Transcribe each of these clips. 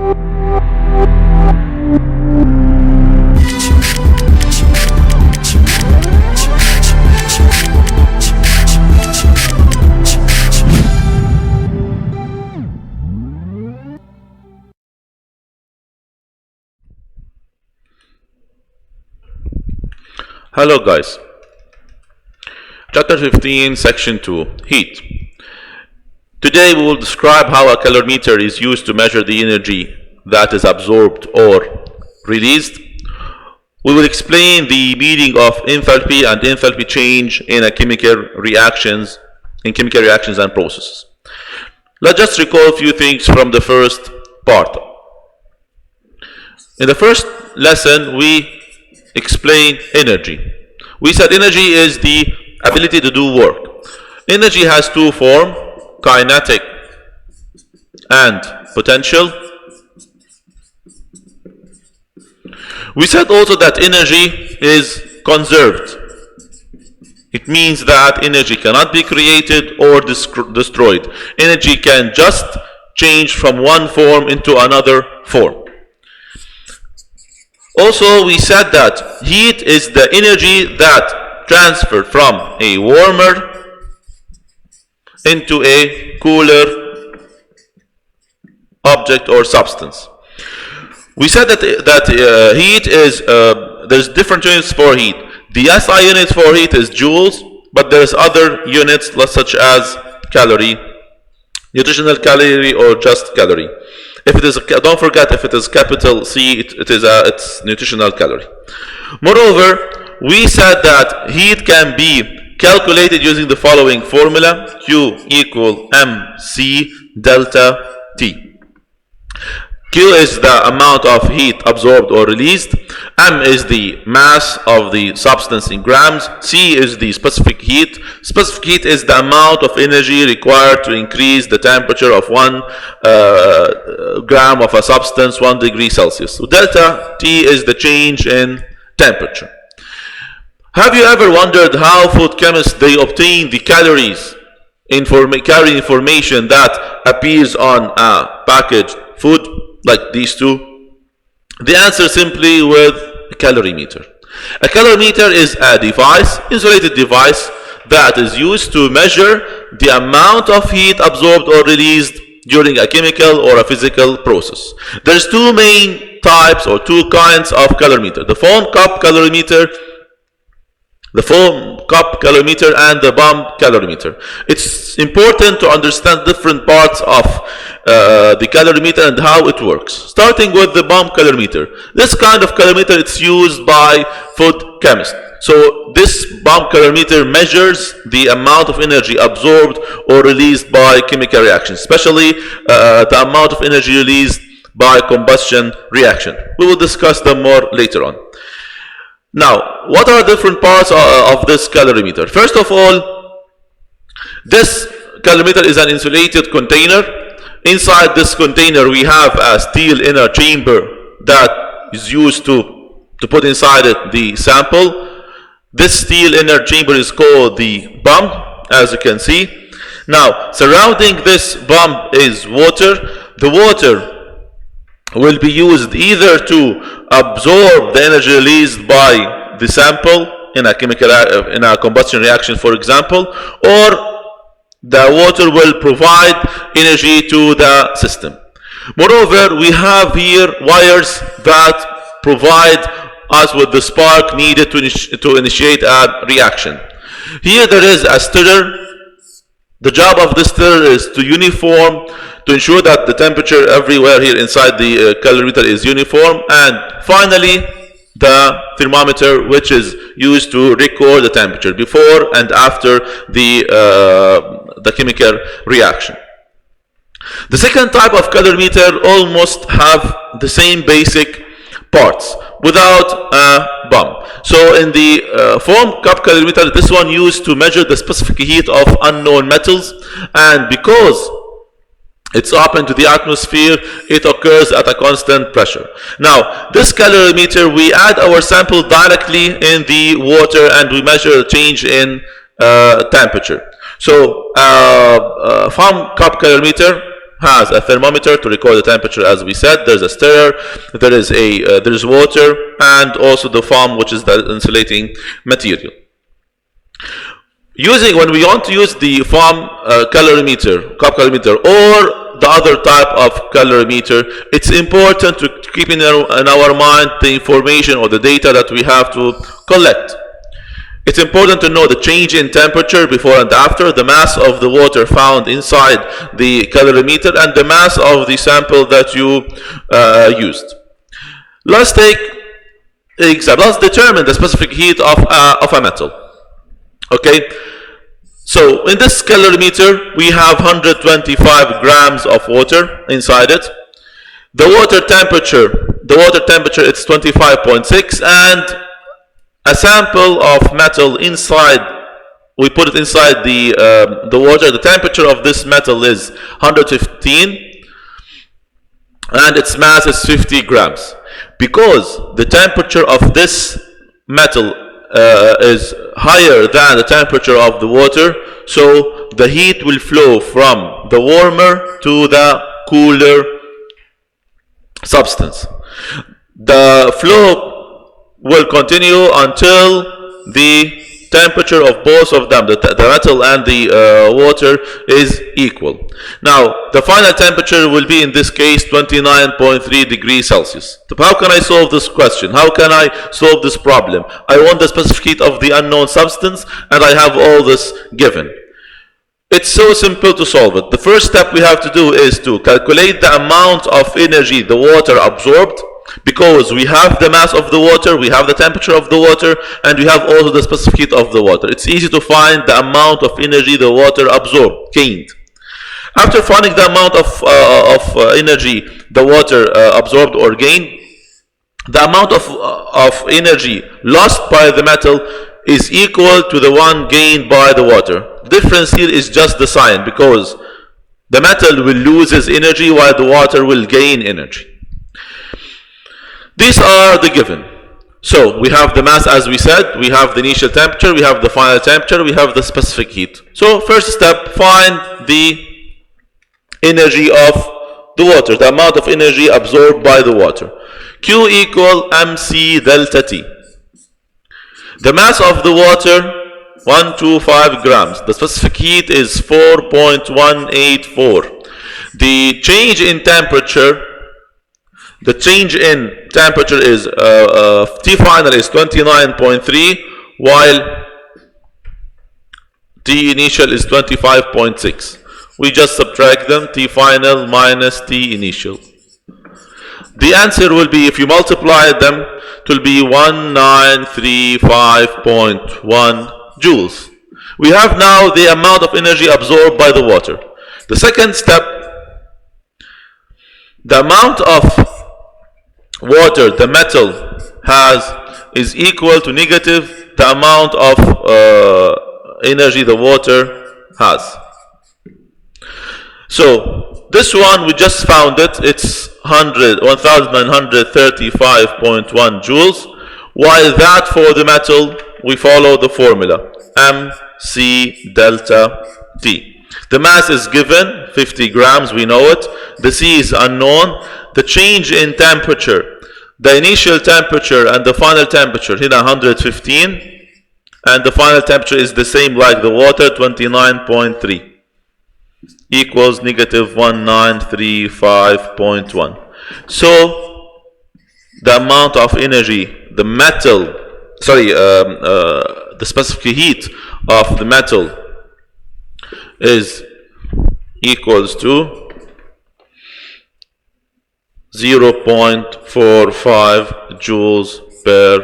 Hello guys, Chapter 15, Section 2, Heat. Today we will describe how a calorimeter is used to measure the energy that is absorbed or released. We will explain the meaning of enthalpy and enthalpy change in chemical reactions and processes. Let's just recall a few things from the first part. In the first lesson, we explain energy. We said energy is the ability to do work. Energy has two forms, kinetic and potential. We said also that energy is conserved. It means that energy cannot be created or destroyed. Energy can just change from one form into another form. Also, we said that heat is the energy that transferred from a warmer into a cooler object or substance. We said that heat is, there's different units for heat. The SI unit for heat is joules, but there's other units such as calorie, nutritional calorie, or just calorie. If it is, don't forget, if it is capital C, it's nutritional calorie. Moreover, we said that heat can be calculated using the following formula: Q equal mc delta T. Q is the amount of heat absorbed or released. M is the mass of the substance in grams. C is the specific heat. Specific heat is the amount of energy required to increase the temperature of 1 gram of a substance 1 degree Celsius. So delta T is the change in temperature. Have you ever wondered how food chemists they obtain the calories, calorie information that appears on a packaged food like these two? The answer simply with a calorimeter. A calorimeter is a device, insulated device, that is used to measure the amount of heat absorbed or released during a chemical or a physical process. There's two main types or two kinds of calorimeter: the foam cup calorimeter and the bomb calorimeter. It's important to understand different parts of the calorimeter and how it works. Starting with the bomb calorimeter. This kind of calorimeter, it's used by food chemists. So this bomb calorimeter measures the amount of energy absorbed or released by chemical reactions, especially the amount of energy released by combustion reaction. We will discuss them more later on. Now, what are different parts of this calorimeter? First of all, this calorimeter is an insulated container. Inside this container, we have a steel inner chamber that is used to put inside it the sample. This steel inner chamber is called the bomb, as you can see. Now, surrounding this bomb is water. The water will be used either to absorb the energy released by the sample in a combustion reaction, for example, or the water will provide energy to the system. Moreover, we have here wires that provide us with the spark needed to initiate a reaction. Here there is a stirrer. The job of this stirrer is to ensure that the temperature everywhere here inside the calorimeter is uniform, and finally the thermometer, which is used to record the temperature before and after the chemical reaction. The second type of calorimeter almost have the same basic parts without a bomb. So in the foam cup calorimeter, this one used to measure the specific heat of unknown metals, and because it's open to the atmosphere, it occurs at a constant pressure. Now, this calorimeter, we add our sample directly in the water and we measure a change in temperature. So, foam cup calorimeter, has a thermometer to record the temperature, as we said. There's a stirrer, there's water, and also the foam, which is the insulating material. When we want to use the foam calorimeter, cup calorimeter, or the other type of calorimeter, it's important to keep in our mind the information or the data that we have to collect. It's important to know the change in temperature before and after, the mass of the water found inside the calorimeter, and the mass of the sample that you used. Let's take an example. Let's determine the specific heat of a metal. Okay. So in this calorimeter, we have 125 grams of water inside it. The water temperature it's 25.6, and a sample of metal inside, we put it inside the water. The temperature of this metal is 115, and its mass is 50 grams. Because the temperature of this metal is higher than the temperature of the water, so the heat will flow from the warmer to the cooler substance. The flow will continue until the temperature of both of them, the metal and the water, is equal. Now, the final temperature will be, in this case, 29.3 degrees Celsius. So how can I solve this question? How can I solve this problem? I want the specific heat of the unknown substance, and I have all this given. It's so simple to solve it. The first step we have to do is to calculate the amount of energy the water absorbed, because we have the mass of the water, we have the temperature of the water, and we have also the specific heat of the water. It's easy to find the amount of energy the water absorbed, gained. After finding the amount of energy the water absorbed or gained, the amount of energy lost by the metal is equal to the one gained by the water. The difference here is just the sign, because the metal will lose its energy while the water will gain energy. These are the given. So we have the mass, as we said, we have the initial temperature, we have the final temperature, we have the specific heat. So first step, find the energy of the water, the amount of energy absorbed by the water. Q equal mc delta T. The mass of the water, 125 grams. The specific heat is 4.184. The change in temperature, is T final is 29.3, while T initial is 25.6. We just subtract them, T final minus T initial. The answer will be, if you multiply them, it will be 1935.1 joules. We have now the amount of energy absorbed by the water. The second step, the amount of water the metal has is equal to negative the amount of energy the water has. So this one, we just found it, it's 1935.1 joules, while that for the metal, we follow the formula, mc delta T. The mass is given, 50 grams, we know it. The C is unknown. The change in temperature, the initial temperature and the final temperature, here 115, and the final temperature is the same like the water, 29.3, equals negative 1935.1. So the amount of energy the metal, the specific heat of the metal is equals to 0.45 joules per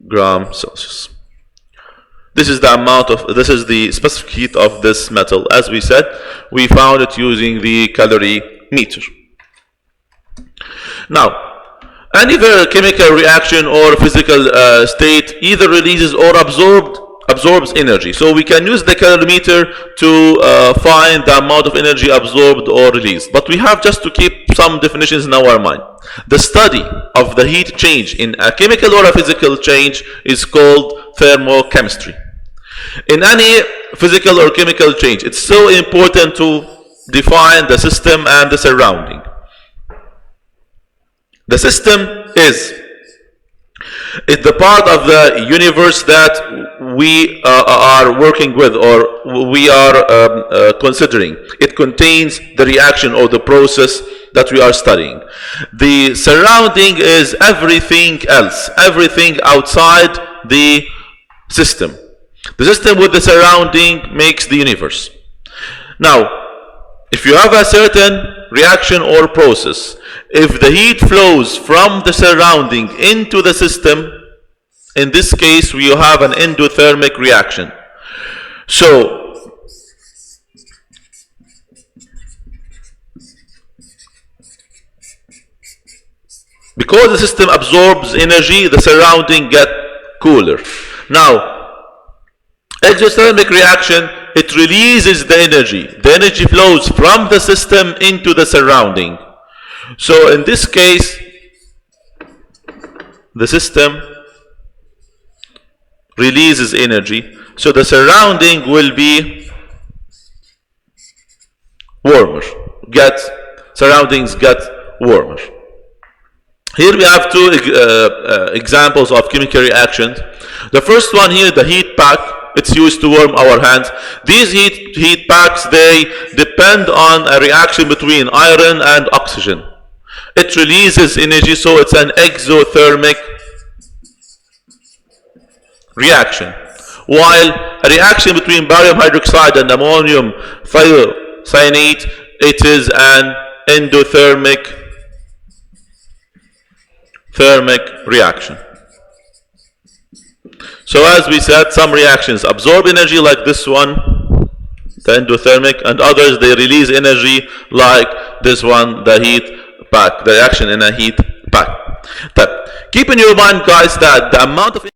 gram Celsius. This is the amount of, this is the specific heat of this metal. As we said, we found it using the calorimeter. Now, any chemical reaction or physical state either releases or absorbs energy. So we can use the calorimeter to find the amount of energy absorbed or released. But we have just to keep some definitions in our mind. The study of the heat change in a chemical or a physical change is called thermochemistry. In any physical or chemical change, it's so important to define the system and the surrounding. The system is the part of the universe that we are working with or we are considering. It contains the reaction or the process that we are studying. The surrounding is everything else, everything outside the system. The system with the surrounding makes the universe. Now, if you have a certain reaction or process, if the heat flows from the surrounding into the system, in this case we have an endothermic reaction. So, because the system absorbs energy, the surrounding get cooler. Now, exothermic reaction, it releases the energy. The energy flows from the system into the surrounding. So in this case, the system releases energy. So the surrounding will be warmer. Surroundings get warmer. Here we have two examples of chemical reactions. The first one here, the heat pack. It's used to warm our hands. These heat packs, they depend on a reaction between iron and oxygen. It releases energy, so it's an exothermic reaction. While a reaction between barium hydroxide and ammonium thiocyanate, it is an endothermic reaction. So as we said, some reactions absorb energy like this one, the endothermic, and others they release energy like this one, the heat pack, the reaction in a heat pack. Keep in your mind, guys, that the amount of